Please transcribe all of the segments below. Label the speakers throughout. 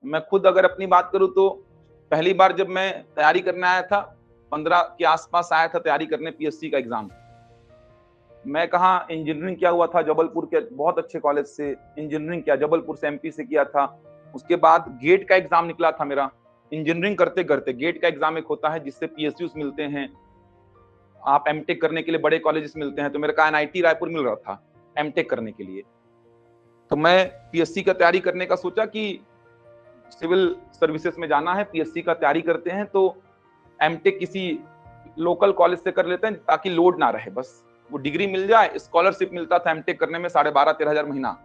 Speaker 1: मैं खुद अगर अपनी बात करूँ तो पहली बार जब मैं तैयारी करने आया था, 15 के आस-पास आया था तैयारी करने पीएससी का एग्ज़ाम। मैं कहाँ इंजीनियरिंग किया हुआ था जबलपुर के बहुत अच्छे कॉलेज से, इंजीनियरिंग किया जबलपुर से एमपी से किया था। उसके बाद गेट का एग्ज़ाम निकला था मेरा, इंजीनियरिंग करते-करते गेट का एग्ज़ाम एक होता है जिससे पीएसयूज़ मिलते हैं। आप एमटेक करने के लिए बड़े कॉलेजेस मिलते हैं, तो मेरे को एनआईटी रायपुर मिल रहा था एमटेक करने के लिए। तो मैं पीएससी का तैयारी करने का सोचा कि सिविल सर्विसेज में जाना है, पीएससी का तैयारी करते हैं तो एमटेक किसी लोकल कॉलेज से कर लेते हैं ताकि लोड ना रहे बस। वो डिग्री मिल जाए, स्कॉलरशिप मिलता था एमटेक करने में 12,500-13,000 महीना।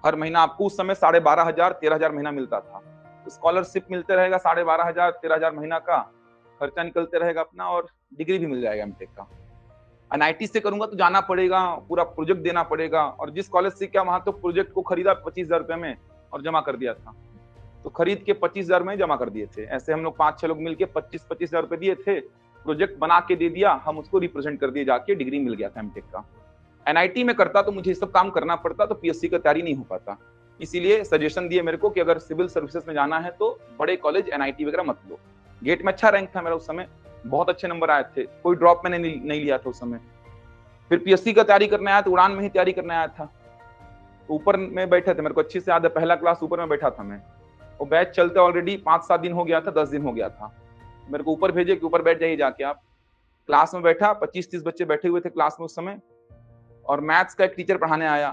Speaker 1: हर महीना आपको उस समय 12,500-13,000 महीना मिलता था। स्कॉलरशिप मिलते रहेगा 12,500-13,000 महीना का, खर्चा निकलते रहेगा अपना और डिग्री भी मिल जाएगा एमटेक का। एनआईटी से करूंगा तो जाना पड़ेगा, पूरा प्रोजेक्ट देना पड़ेगा और जिस कॉलेज से क्या वहां तो प्रोजेक्ट को खरीदा 25,000 रुपए में और जमा कर दिया था। तो खरीद के 25,000 में जमा कर दिए थे। ऐसे हम लोग 5-6 लोग मिलके 25,000 रुपए दिए थे, प्रोजेक्ट बना के दे दिया, हम उसको रिप्रेजेंट कर दिए जाके, डिग्री मिल गया था एमटेक का। एनआईटी में करता तो मुझे ये सब काम करना पड़ता, तो पीएससी का तैयारी नहीं हो पाता। इसीलिए सजेशन दिए मेरे को कि अगर सिविल सर्विसेज में जाना है तो बड़े कॉलेज एनआईटी वगैरह मत लो। गेट में अच्छा रैंक था मेरा उस समय, बहुत अच्छे नंबर आए थे, कोई ड्रॉप मैंने नहीं लिया था उस समय। फिर पीएससी का तैयारी करने आया तो उड़ान में ही तैयारी करने आया था। ऊपर में बैठे थे, मेरे को अच्छे से याद है, पहला क्लास ऊपर में बैठा था मैं। वो बैच चलते ऑलरेडी 5-7 दिन हो गया था, 10 दिन हो गया था। मेरे को ऊपर भेजे कि ऊपर बैठ जाइए जाके आप। क्लास में बैठा, 25-30 बच्चे बैठे हुए थे क्लास में उस समय और मैथ्स का एक टीचर पढ़ाने आया।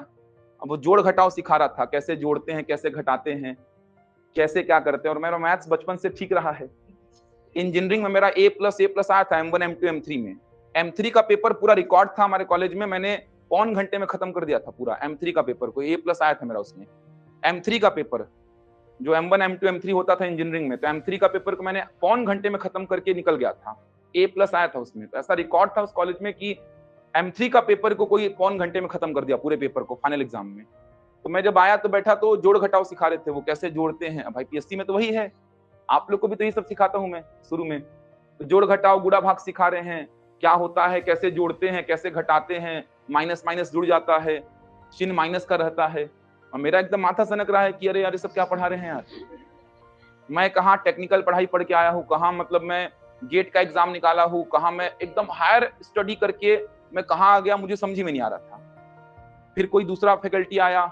Speaker 1: अब वो जोड़ घटाव सिखा रहा था, कैसे जोड़ते हैं, कैसे घटाते हैं, कैसे क्या करते हैं और मेरा मैथ्स बचपन से ठीक रहा है। इंजीनियरिंग में मेरा A+ आया था M1, M2, M3 में। M3 का पेपर पूरा रिकॉर्ड था हमारे कॉलेज में, मैंने पौन घंटे में खत्म कर दिया था पूरा M3 का पेपर को, A+ आया था मेरा उसमें। M3 का पेपर जो M1, M2, M3 होता था इंजीनियरिंग में, तो M3 का पेपर को मैंने पौन घंटे में खत्म करके निकल गया था। A+ आया था उसमें। तो ऐसा रिकॉर्ड था उस कॉलेज में कि M3 का पेपर को कोई पौन घंटे में खत्म कर दिया पूरे पेपर को फाइनल एग्जाम में। तो मैं जब आया तो बैठा तो जोड़ घटाव सिखा रहे थे, वो कैसे जोड़ते हैं। भाई पीएससी में तो वही है, आप लोग को भी तो यही सब सिखाता हूं मैं शुरू में। तो जोड़ घटाव गुणा भाग सिखा रहे हैं, क्या होता है, कैसे जोड़ते हैं, कैसे घटाते हैं, माइनस माइनस जुड़ जाता है, चिन्ह माइनस का रहता है। और मेरा एकदम माथा सनक रहा है कि अरे यार ये सब क्या पढ़ा रहे हैं यार। मैं कहाँ टेक्निकल पढ़ाई पढ़ के आया हूँ, कहाँ मतलब मैं गेट का एग्जाम निकाला हूँ, कहाँ मैं एकदम हायर स्टडी करके मैं कहाँ आ गया, मुझे समझ में नहीं आ रहा था। फिर कोई दूसरा फैकल्टी आया,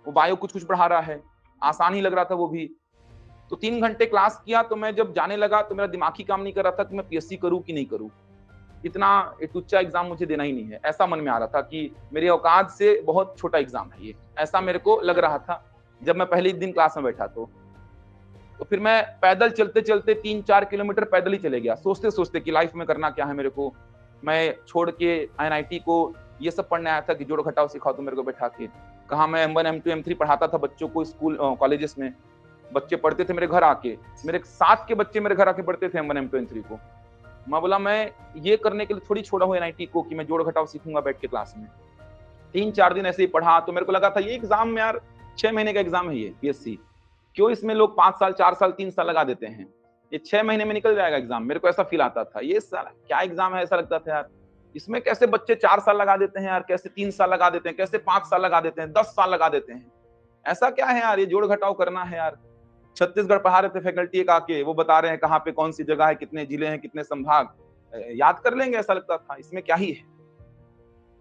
Speaker 1: वो बायो कुछ कुछ पढ़ा रहा है, आसान ही लग रहा था वो भी। तो 3 घंटे क्लास किया तो मैं जब जाने लगा तो मेरा दिमाग ही काम नहीं कर रहा था कि मैं पीएससी करूं कि नहीं करूं। इतना एक उच्चा एग्जाम मुझे देना ही नहीं है, ऐसा मन में आ रहा था कि मेरे औकात से बहुत छोटा एग्जाम है ये, ऐसा मेरे को लग रहा था जब मैं पहले दिन क्लास में बैठा। तो फिर मैं पैदल चलते चलते 3-4 किलोमीटर पैदल ही चले गया, सोचते सोचते कि लाइफ में करना क्या है मेरे को। मैं छोड़ के एनआईटी को ये सब पढ़ने आया था कि जोड़ घटाव सिखाओ तो मेरे को बैठा के। कहाँ मैं M1, M2, M3 पढ़ाता था बच्चों को स्कूल कॉलेजेस में, बच्चे पढ़ते थे मेरे घर आके, मेरे साथ के बच्चे मेरे घर आके पढ़ते थे M1, M2, M3 को। मैं बोला मैं ये करने के लिए थोड़ी छोड़ा हूँ एनआईटी को कि मैं जोड़ घटाव सीखूंगा बैठ के क्लास में। 3-4 दिन ऐसे ही पढ़ा तो मेरे को लगा था ये एग्जाम में यार 6 महीने का एग्जाम है ये पीएससी, क्यों इसमें लोग 5 साल 4 साल 3 साल लगा देते हैं, ये 6 महीने में निकल जाएगा एग्जाम। मेरे को ऐसा फील आता था, ये साला क्या एग्जाम है, ऐसा लगता था यार। इसमें कैसे बच्चे 4 साल लगा देते हैं यार, कैसे 3 साल लगा देते हैं, कैसे 5 साल लगा देते हैं, 10 साल लगा देते हैं, ऐसा क्या है यार, ये जोड़ घटाव करना है यार। छत्तीसगढ़ पढ़ा रहे थे फैकल्टी एक आके, वो बता रहे हैं कहाँ पे कौन सी जगह है, कितने जिले हैं, कितने संभाग, याद कर लेंगे, ऐसा लगता था, इसमें क्या ही है।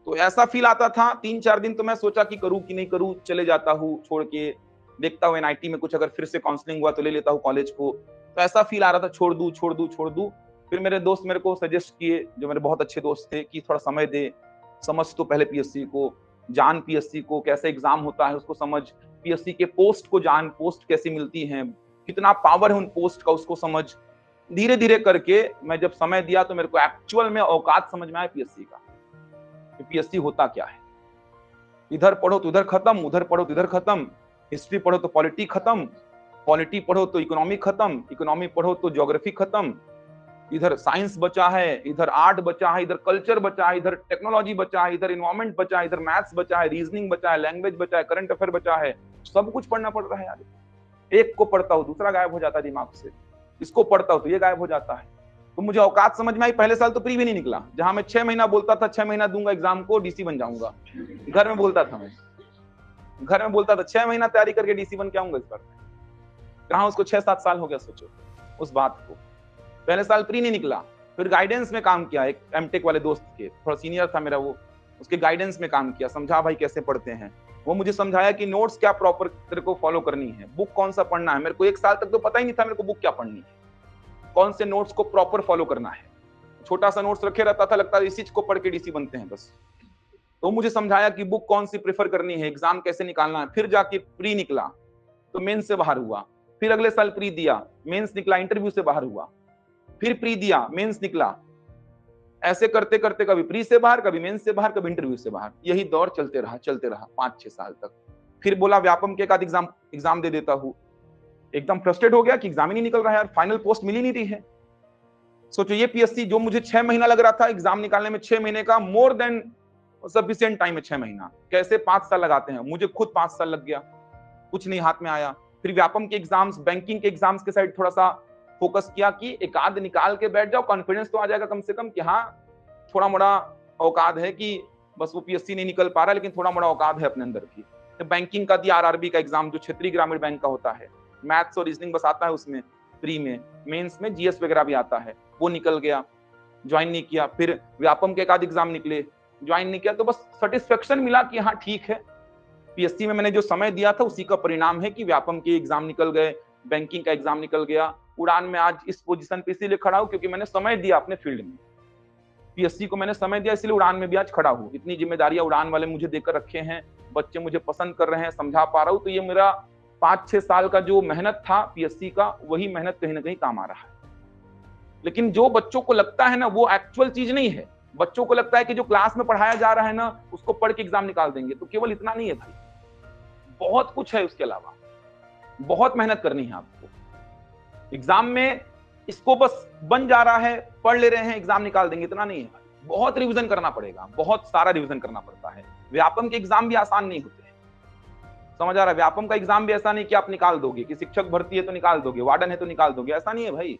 Speaker 1: तो ऐसा फील आता था। 3-4 दिन तो मैं सोचा कि करूं कि नहीं करूं, चले जाता हूं छोड़ के, देखता हूं एनआईटी में कुछ अगर फिर से काउंसलिंग हुआ तो ले लेता हूं कॉलेज को। तो ऐसा फील आ रहा था, छोड़ दूं छोड़ दूं छोड़ दूं। फिर मेरे दोस्त मेरे को सजेस्ट किए, जो मेरे बहुत अच्छे दोस्त थे, कि थोड़ा समय दे, समझ तो पहले पीएससी को, जान पीएससी को, कैसे एग्जाम होता है उसको समझ, पीएससी के पोस्ट को जान, पोस्ट कैसी मिलती है, कितना पावर है उन पोस्ट का उसको समझ। धीरे धीरे करके मैं जब समय दिया तो मेरे को एक्चुअल में औकात समझ में आया पीएससी का, पीएससी होता क्या है। इधर पढ़ो तो उधर खत्म, उधर पढ़ो तो इधर खत्म, हिस्ट्री पढ़ो तो पॉलिटी खत्म, पॉलिटी पढ़ो तो इकोनॉमी खत्म, इकोनॉमी पढ़ो तो ज्योग्राफी खत्म, इधर साइंस बचा है, इधर आर्ट बचा है, इधर कल्चर बचा है, इधर टेक्नोलॉजी बचा है, इधर इन्वायरमेंट बचा है, इधर मैथ्स बचा है, रीजनिंग बचा है, लैंग्वेज बचा है, करंट अफेयर बचा है। सब कुछ पढ़ना पड़ रहा है यार। एक को पढ़ता हूँ दूसरा गायब हो जाता है दिमाग से, इसको पढ़ता हूँ तो ये गायब हो जाता है। तो मुझे औकात समझ में आई। पहले साल तो प्री भी नहीं निकला, जहां मैं 6 महीना बोलता था 6 महीना दूंगा एग्जाम को, डीसी बन जाऊंगा। घर में बोलता था, मैं घर में बोलता था 6 महीना तैयारी करके डीसी बन के आऊंगा इस बार। कहाँ उसको 6-7 साल हो गया, सोचो उस बात को। पहले साल प्री नहीं निकला, फिर गाइडेंस में काम किया, एक एमटेक वाले दोस्त के, थोड़ा सीनियर था मेरा वो, उसके गाइडेंस में काम किया, समझा भाई कैसे पढ़ते हैं। वो मुझे समझाया कि नोट्स क्या प्रॉपर तेरे को फॉलो करनी है, बुक कौन सा पढ़ना है। मेरे को 1 साल तक तो पता ही नहीं था मेरे को बुक क्या पढ़नी है, कौन से नोट्स को प्रॉपर फॉलो करना है। छोटा सा नोट्स रखे रहता था, लगता है इसी को पढ़ के डीसी बनते हैं बस। तो मुझे समझाया कि बुक कौन सी प्रेफर करनी है, एग्जाम कैसे निकालना है। फिर जाके प्री निकला तो मेंस से बाहर हुआ, फिर अगले साल प्री दिया, मेंस निकला, इंटरव्यू से बाहर हुआ, फिर प्री दिया, मेंस निकला। ऐसे करते करते कभी प्री से बाहर, कभी मेंस से बाहर, कभी इंटरव्यू से बाहर। यही दौर चलते रहा 5-6 साल तक। फिर बोला व्यापम के एक आध एग्जाम दे देता हूँ। एकदम फ्रस्ट्रेट हो गया कि एग्जाम ही नहीं निकल रहा है यार, फाइनल पोस्ट मिल ही नहीं रही है। सोचो ये पीएससी जो मुझे 6 महीना लग रहा था एग्जाम निकालने में, 6 महीने का मोर देन सफिशिएंट टाइम है 6 महीना, कैसे 5 साल लगाते हैं। मुझे खुद 5 साल लग गया, कुछ नहीं हाथ में आया। फिर व्यापम के एग्जाम्स, बैंकिंग के एग्जाम्स के साइड थोड़ा सा फोकस किया कि एक आध निकाल के बैठ जाओ, कॉन्फिडेंस तो आ जाएगा कम से कम कि हाँ थोड़ा मोड़ा औकात है, कि बस वो पीएससी नहीं निकल पा रहा लेकिन थोड़ा मोड़ा औकात है अपने अंदर की। तो बैंकिंग का दिया, आरआरबी का एग्जाम जो क्षेत्रीय ग्रामीण बैंक का होता है, मैथ्स और रीजनिंग बस आता है उसमें प्री में, मेंस में जीएस वगैरह भी आता है, वो निकल गया, ज्वाइन नहीं किया। फिर व्यापम के एक आध एग्जाम निकले, ज्वाइन नहीं किया। तो बस सेटिस्फेक्शन मिला कि हाँ ठीक है, पीएससी में मैंने जो समय दिया था उसी का परिणाम है कि व्यापम के एग्जाम निकल गए, बैंकिंग का एग्जाम निकल गया। उड़ान में आज इस पोजीशन पे इसीलिए खड़ा हूं क्योंकि मैंने समय दिया अपने फील्ड में, पीएससी को मैंने समय दिया, इसलिए उड़ान में भी आज खड़ा हूं। इतनी जिम्मेदारियां उड़ान वाले मुझे देकर रखे हैं, बच्चे मुझे पसंद कर रहे हैं, समझा पा रहा हूं। तो ये मेरा 5-6 साल का जो मेहनत था पीएससी का, वही मेहनत कहीं ना कहीं काम आ रहा है। लेकिन जो बच्चों को लगता है ना वो एक्चुअल चीज नहीं है। बच्चों को लगता है कि जो क्लास में पढ़ाया जा रहा है ना उसको पढ़ के एग्जाम निकाल देंगे, तो केवल इतना नहीं है भाई, बहुत कुछ है उसके अलावा, बहुत मेहनत करनी है आपको। एग्जाम में इसको बस बन जा रहा है, पढ़ ले रहे हैं, एग्जाम निकाल देंगे, इतना नहीं है भाई, बहुत रिवीजन करना पड़ेगा, बहुत सारा रिवीजन करना पड़ता है। व्यापम के एग्जाम भी आसान नहीं होते हैं, समझ आ रहा है। व्यापम का एग्जाम भी ऐसा नहीं कि आप निकाल दोगे, कि शिक्षक भर्ती है तो निकाल दोगे, वार्डन है तो निकाल दोगे, ऐसा नहीं है भाई।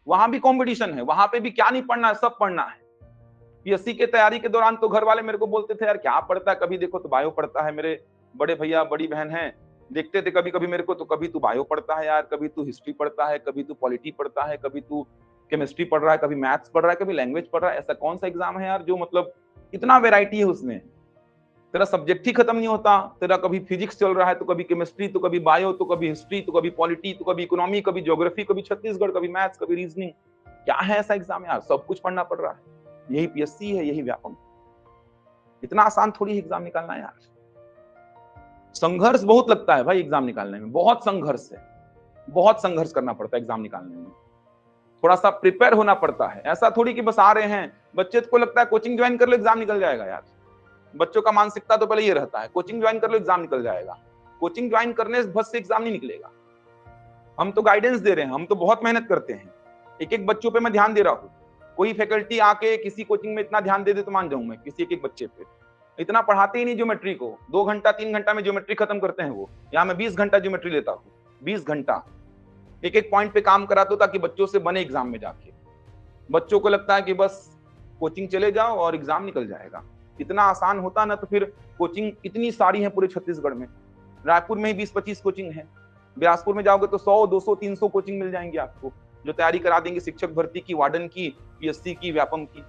Speaker 1: वहां भी कंपटीशन है, वहां पे भी क्या नहीं पढ़ना है, सब पढ़ना है। पीएससी के तैयारी के दौरान तो घर वाले मेरे को बोलते थे यार क्या पढ़ता है, कभी देखो तो बायो पढ़ता है, मेरे बड़े भैया बड़ी बहन है देखते थे कभी कभी मेरे को, तो कभी तू बायो पढ़ता है यार, कभी तू हिस्ट्री पढ़ता है, कभी तू पॉलिटी पढ़ता है, कभी तू केमिस्ट्री पढ़ रहा है, कभी मैथ्स पढ़ रहा है, कभी लैंग्वेज पढ़ रहा है। ऐसा कौन सा एग्जाम है यार जो मतलब इतना वेराइटी है उसमें, तेरा सब्जेक्ट ही खत्म नहीं होता। तेरा कभी फिजिक्स चल रहा है, तो कभी केमिस्ट्री, तो कभी बायो, तो कभी हिस्ट्री, तो कभी पॉलिटी, तो कभी इकोनॉमी, कभी ज्योग्राफी, कभी छत्तीसगढ़, कभी मैथ्स, कभी रीजनिंग। क्या है ऐसा एग्जाम यार, सब कुछ पढ़ना पड़ रहा है। यही पीएससी है, यही व्यापम। इतना आसान थोड़ी एग्जाम निकालना है यार, संघर्ष बहुत लगता है भाई एग्जाम निकालने में, बहुत संघर्ष है, बहुत संघर्ष करना पड़ता है एग्जाम निकालने में, थोड़ा सा प्रिपेयर होना पड़ता है। ऐसा थोड़ी कि बस आ रहे हैं, बच्चे को लगता है कोचिंग ज्वाइन कर लो एग्जाम निकल जाएगा यार। बच्चों का मानसिकता तो पहले ये रहता है, कोचिंग ज्वाइन कर लो एग्जाम निकल जाएगा। कोचिंग ज्वाइन करने बस से एग्जाम नहीं निकलेगा। हम तो गाइडेंस दे रहे हैं, हम तो बहुत मेहनत करते हैं, एक एक बच्चों पे मैं ध्यान दे रहा हूँ। कोई फैकल्टी आके किसी कोचिंग में इतना ध्यान दे दे तो मान जाऊं मैं, किसी एक एक बच्चे पे इतना पढ़ाते ही नहीं ज्योमेट्री को, 2 घंटा 3 घंटा में ज्योमेट्री खत्म करते हैं वो। यहाँ मैं 20 घंटा ज्योमेट्री लेता हूँ, 20 घंटा एक एक पॉइंट पे काम कराता हूँ ताकि बच्चों से बने एग्जाम में जाके। बच्चों को लगता है कि बस कोचिंग चले जाओ और एग्जाम निकल जाएगा। इतना आसान होता ना तो फिर कोचिंग इतनी सारी है पूरे छत्तीसगढ़ में, रायपुर में ही 20-25 कोचिंग है, बिलासपुर में जाओगे तो 100, 200, 300 कोचिंग मिल जाएंगे आपको, जो तैयारी करा देंगे शिक्षक भर्ती की, वार्डन की, पीएससी की, व्यापम की।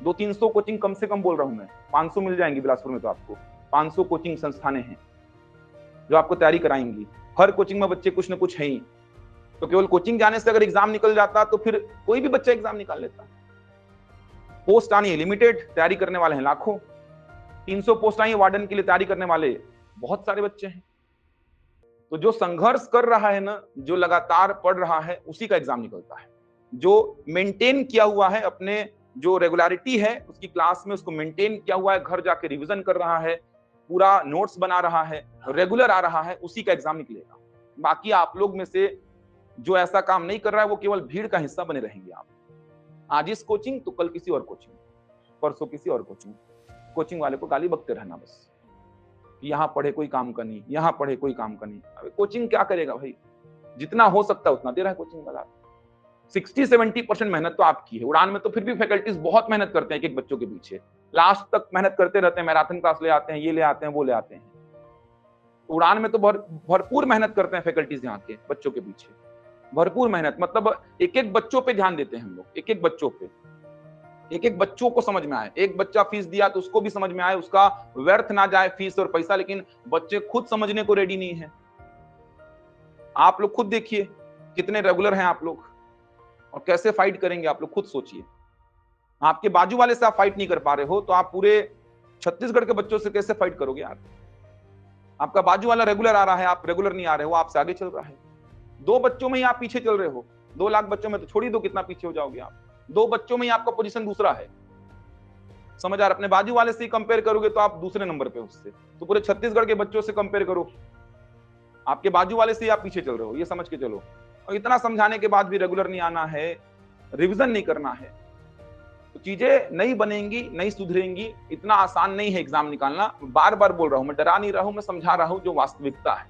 Speaker 1: 200-300 कोचिंग कम से कम बोल रहा हूं मैं, 500 मिल जाएंगी बिलासपुर में तो आपको। 500 कोचिंग संस्थानें हैं जो आपको तैयारी कराएंगी, हर कोचिंग में बच्चे कुछ ना कुछ है ही। तो केवल कोचिंग जाने से अगर एग्जाम निकल जाता तो फिर कोई भी बच्चा एग्जाम निकाल लेता। पोस्ट आनी है लिमिटेड, तैयारी करने वाले हैं लाखों, 300 पोस्ट आई है वार्डन के लिए, तैयारी करने वाले बहुत सारे बच्चे हैं। तो जो संघर्ष कर रहा है ना, जो लगातार पढ़ रहा है, उसी का एग्जाम निकलता है। जो मेंटेन किया हुआ है अपने, जो रेगुलरिटी है उसकी क्लास में, उसको मेंटेन किया हुआ है, घर जाके रिवीजन कर रहा है, पूरा नोट्स बना रहा है, रेगुलर आ रहा है, उसी का एग्जाम निकलेगा। बाकी आप लोग में से जो ऐसा काम नहीं कर रहा है वो केवल भीड़ का हिस्सा बने रहेंगे आप। आज इस कोचिंग तो कल किसी और कोचिंग, परसों किसी और कोचिंग। कोचिंग वाले को गाली बकते रहना बस, यहाँ पढ़े कोई काम का नहीं, यहाँ पढ़े कोई काम का नहीं। अबे कोचिंग क्या करेगा भाई, जितना हो सकता है उतना दे रहा है कोचिंग वाला। 60-70% मेहनत तो आपकी है। उड़ान में तो फिर भी फैकल्टीज बहुत मेहनत करते हैं एक एक बच्चों के पीछे, लास्ट तक मेहनत करते रहते हैं, मैराथन क्लास ले आते हैं, ये ले आते हैं, वो ले आते हैं। उड़ान में तो भरपूर मेहनत करते हैं फैकल्टीज यहाँ के बच्चों के पीछे, भरपूर मेहनत, मतलब एक एक बच्चों पे ध्यान देते हैं हम लोग, एक एक बच्चों पे, एक एक बच्चों को समझ में आए। एक बच्चा फीस दिया तो उसको भी समझ में आए, उसका व्यर्थ ना जाए फीस और पैसा, लेकिन बच्चे खुद समझने को रेडी नहीं है। आप लोग खुद देखिए कितने रेगुलर हैं आप लोग, और कैसे फाइट करेंगे आप लोग खुद सोचिए। आपके बाजू वाले से आप फाइट नहीं कर पा रहे हो तो आप पूरे छत्तीसगढ़ के बच्चों से कैसे फाइट करोगे यार? आपका बाजू वाला रेगुलर आ रहा है, आप रेगुलर नहीं आ रहे हो, आपसे आगे चल रहा है। 2 बच्चों में ही आप पीछे चल रहे हो, 2 लाख बच्चों में तो छोड़ ही दो, कितना पीछे हो जाओगे आप। 2 बच्चों में ही आपका पोजीशन दूसरा है, समझ आ रहा? अपने बाजू वाले से ही कंपेयर करोगे तो आप दूसरे नंबर पे उससे, तो पूरे छत्तीसगढ़ के बच्चों से कंपेयर करो, आपके बाजू वाले से ही आप पीछे चल रहे हो, ये समझ के चलो। और इतना समझाने के बाद भी रेगुलर नहीं आना है, रिवीजन नहीं करना है, तो चीजें नहीं बनेंगी, नहीं सुधरेंगी। इतना आसान नहीं है एग्जाम निकालना। बार बार बोल रहा हूं, मैं डरा नहीं रहा हूं, मैं समझा रहा हूं जो वास्तविकता है।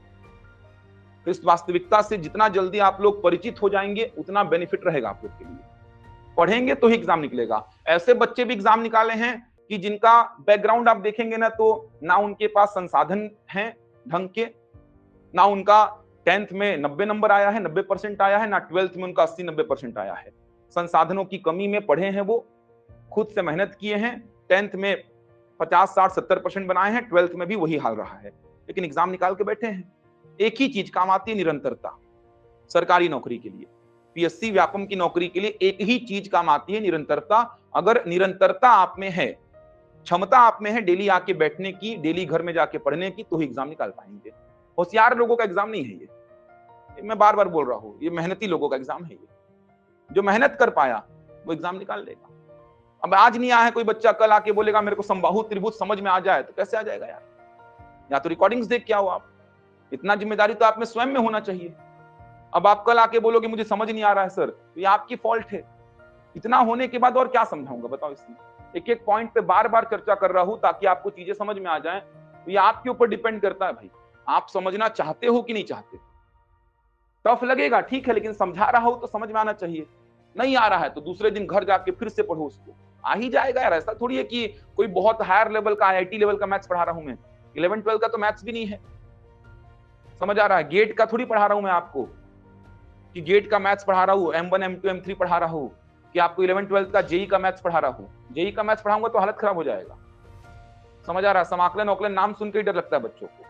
Speaker 1: तो इस वास्तविकता से जितना जल्दी आप लोग परिचित हो जाएंगे उतना बेनिफिट रहेगा आप लोग के लिए। पढ़ेंगे तो ही एग्जाम निकलेगा। ऐसे बच्चे भी एग्जाम निकाले हैं कि जिनका बैकग्राउंड आप देखेंगे ना, तो ना उनके पास संसाधन हैं ढंग के, ना उनका 10th में 90 नंबर आया है, 90% आया है, ना 12th में उनका 80-90% आया है। संसाधनों की कमी में पढ़े हैं, वो खुद से मेहनत किए हैं, 10th में 50-60-70% बनाए हैं, 12th में भी वही हाल रहा है, लेकिन एग्जाम निकाल के बैठे हैं। एक ही चीज काम आती है, निरंतरता। सरकारी नौकरी के लिए, पीएससी व्यापम की नौकरी के लिए एक ही चीज काम आती है, निरंतरता। अगर निरंतरता आप में है, क्षमता आप में है डेली आके बैठने की, डेली घर में जाके पढ़ने की, तो ही एग्जाम निकाल पाएंगे। होशियार लोगों का एग्जाम नहीं है ये मैं बार बार बोल रहा हूं, ये मेहनती लोगों का एग्जाम है। ये जो मेहनत कर पाया वो एग्जाम निकाल लेगा। अब आज नहीं आया है कोई बच्चा, कल आके बोलेगा मेरे को समबाहु त्रिभुज समझ में आ जाए, तो कैसे आ जाएगा यार? या तो रिकॉर्डिंग्स देख के आओ आप। इतना जिम्मेदारी तो आप में स्वयं में होना चाहिए। अब आप कल आके बोलोगे मुझे समझ नहीं आ रहा है सर, तो ये आपकी फॉल्ट है। इतना होने के बाद और क्या समझाऊंगा बताओ? इसमें एक एक पॉइंट पे बार बार चर्चा कर रहा हूं ताकि आपको चीजें समझ में आ जाएं। तो ये आपके ऊपर डिपेंड करता है भाई, आप समझना चाहते हो कि नहीं चाहते। टफ लगेगा ठीक है, लेकिन समझा रहा हो तो समझ में आना चाहिए। नहीं आ रहा है तो दूसरे दिन घर जाके फिर से पढ़ो उसको, आ ही जाएगा यार। ऐसा थोड़ी है कि कोई बहुत हायर लेवल का आईआईटी लेवल का मैथ्स पढ़ा रहा हूं मैं। 11-12 का तो मैथ्स भी नहीं है, समझ आ रहा है? गेट का थोड़ी पढ़ा रहा हूं मैं आपको कि गेट का मैथ्स पढ़ा रहा हूं, M1 M2 M3 पढ़ा रहा हूं, कि आपको 11-12 का जेई का मैथ्स पढ़ा रहा हूं। जेई का मैथ्स पढ़ाऊंगा तो हालत खराब हो जाएगा, समझ आ रहा है? समाकलन औकलन नाम सुन के ही डर लगता है बच्चों को,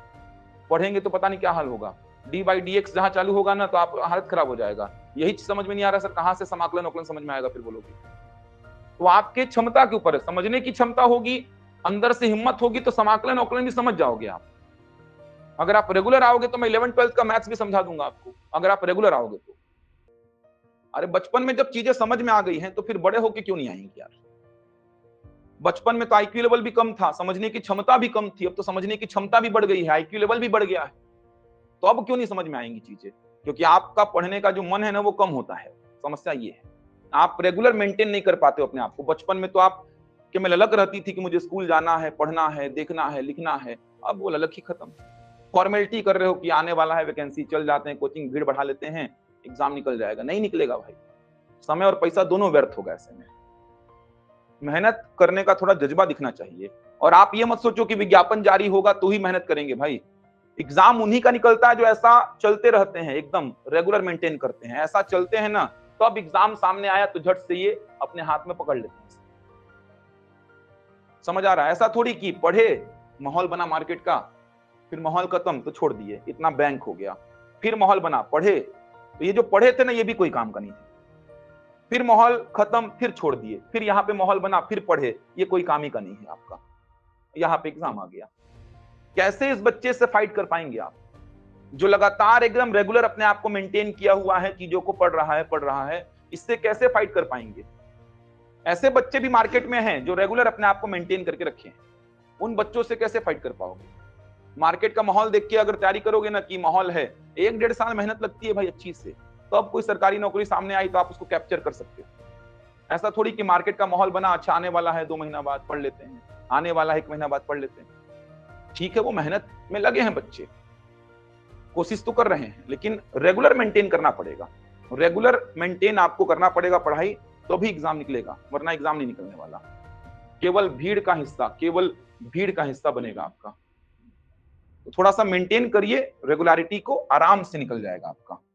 Speaker 1: पढ़ेंगे तो पता नहीं क्या हाल होगा। dy/dx जहां चालू होगा ना तो आप हालत खराब हो जाएगा। यही समझ में नहीं आ रहा सर, कहां से समाकलन औकलन समझ में आएगा फिर बोलोगे? तो आपके क्षमता के ऊपर है, समझने की क्षमता होगी, अंदर से हिम्मत होगी तो समाकलन औकलन भी समझ जाओगे आप। अगर आप रेगुलर आओगे तो मैं 11-12 का मैथ्स भी समझा दूंगा आपको, अगर आप रेगुलर आओगे तो। अरे बचपन में जब चीजें समझ में आ गई हैं तो फिर बड़े होके क्यों नहीं आएंगी यार? बचपन में तो आईक्यू लेवल भी कम था, समझने की क्षमता भी कम थी, अब तो समझने की क्षमता भी बढ़ गई है, आईक्यू लेवल भी बढ़ गया है, तो अब क्यों नहीं समझ में आएंगी चीजें? क्योंकि आपका पढ़ने का जो मन है ना वो कम होता है। समस्या ये है, आप रेगुलर मेंटेन नहीं कर पाते हो अपने आप को। बचपन में तो आप कि मैं ललक रहती थी कि मुझे स्कूल जाना है, पढ़ना है, देखना है, लिखना है। अब वो ललक ही खत्म। फॉर्मेलिटी कर रहे हो कि आने वाला है वैकेंसी, चल जाते हैं कोचिंग, भीड़ बढ़ा लेते हैं, एग्जाम निकल जाएगा। नहीं निकलेगा भाई, समय और पैसा दोनों व्यर्थ होगा। ऐसे में मेहनत करने का थोड़ा जज्बा दिखना चाहिए। और आप ये मत सोचो कि विज्ञापन जारी होगा तो ही मेहनत करेंगे भाई। एग्जाम उन्हीं का निकलता है जो ऐसा चलते रहते हैं, एकदम रेगुलर मेंटेन करते हैं। ऐसा चलते हैं ना, तो अब एग्जाम सामने आया तो झट से ये अपने हाथ में पकड़ लेते हैं। समझ आ रहा है? ऐसा थोड़ी कि पढ़े, माहौल बना मार्केट का, फिर माहौल खत्म तो छोड़ दिए, इतना बैंक हो गया। फिर माहौल बना, पढ़े, तो ये जो पढ़े थे ना ये भी कोई काम का नहीं थे। फिर माहौल खत्म, फिर छोड़ दिए, फिर यहाँ पे माहौल बना, फिर पढ़े, ये कोई काम ही का नहीं है आपका। यहाँ पे एग्जाम आ गया। कैसे इस बच्चे से फाइट कर पाएंगे आप, जो लगातार एकदम रेगुलर अपने आप को मेंटेन किया हुआ है, चीजों को पढ़ रहा है, इससे कैसे फाइट कर पाएंगे? ऐसे बच्चे भी मार्केट में हैं जो रेगुलर अपने आप को मेंटेन करके रखे हैं, उन बच्चों से कैसे फाइट कर पाओगे? मार्केट का माहौल देख के अगर तैयारी करोगे ना कि माहौल है, 1-1.5 साल मेहनत लगती है भाई अच्छी से, तो अब कोई सरकारी नौकरी सामने आई तो आप उसको कैप्चर कर सकते हो। ऐसा थोड़ी कि मार्केट का माहौल बना, अच्छा आने वाला है 2 महीना बाद पढ़ लेते हैं, आने वाला है 1 महीना बाद पढ़ लेते हैं। ठीक है, वो मेहनत में लगे हैं बच्चे, कोशिश तो कर रहे हैं, लेकिन रेगुलर मेंटेन करना पड़ेगा। रेगुलर मेंटेन आपको करना पड़ेगा पढ़ाई, तो भी एग्जाम निकलेगा, वरना एग्जाम नहीं निकलने वाला। केवल भीड़ का हिस्सा बनेगा आपका। तो थोड़ा सा मेंटेन करिए रेगुलरिटी को, आराम से निकल जाएगा आपका।